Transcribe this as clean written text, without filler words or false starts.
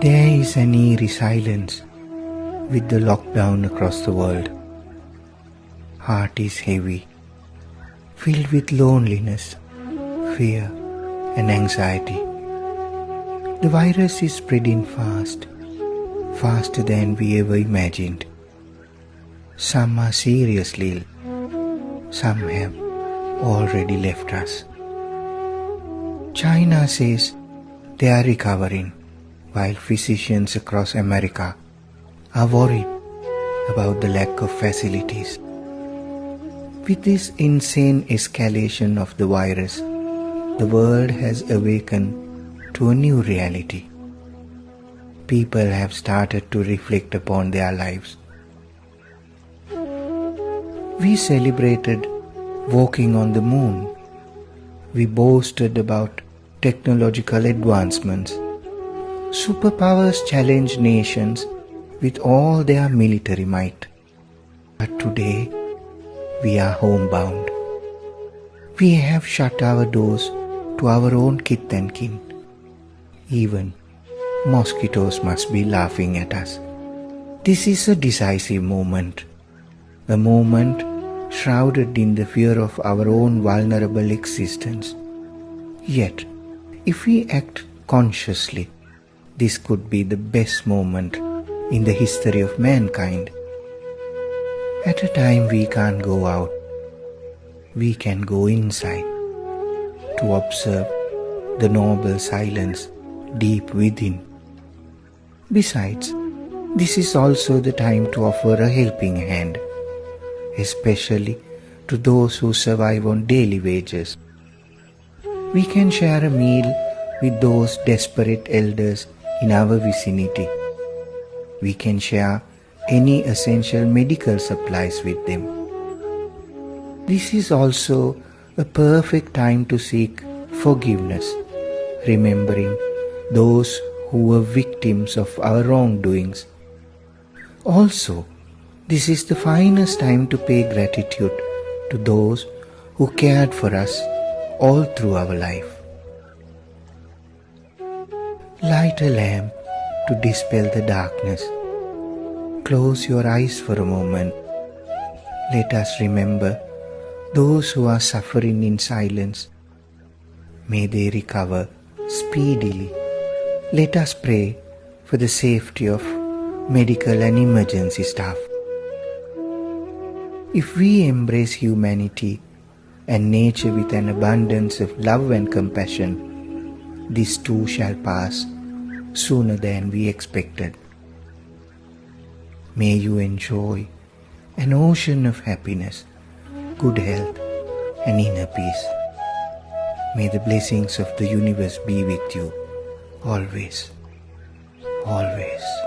There is an eerie silence with the lockdown across the world. Heart is heavy, filled with loneliness, fear, and anxiety. The virus is spreading fast, faster than we ever imagined. Some are seriously ill, some have already left us. China says they are recovering, while physicians across America are worried about the lack of facilities. With this insane escalation of the virus, the world has awakened to a new reality. People have started to reflect upon their lives. We celebrated walking on the moon. We boasted about technological advancements. Superpowers challenge nations with all their military might. But today, we are homebound. We have shut our doors to our own kith and kin. Even mosquitoes must be laughing at us. This is a decisive moment, a moment shrouded in the fear of our own vulnerable existence. Yet, if we act consciously, this could be the best moment in the history of mankind. At a time we can't go out, we can go inside to observe the noble silence deep within. Besides, this is also the time to offer a helping hand, especially to those who survive on daily wages. We can share a meal with those desperate elders in our vicinity. We can share any essential medical supplies with them. This is also a perfect time to seek forgiveness, remembering those who were victims of our wrongdoings. Also, this is the finest time to pay gratitude to those who cared for us all through our life. Light a lamp to dispel the darkness. Close your eyes for a moment. Let us remember those who are suffering in silence. May they recover speedily. Let us pray for the safety of medical and emergency staff. If we embrace humanity and nature with an abundance of love and compassion, this too shall pass sooner than we expected. May you enjoy an ocean of happiness, good health, and inner peace. May the blessings of the universe be with you always, always.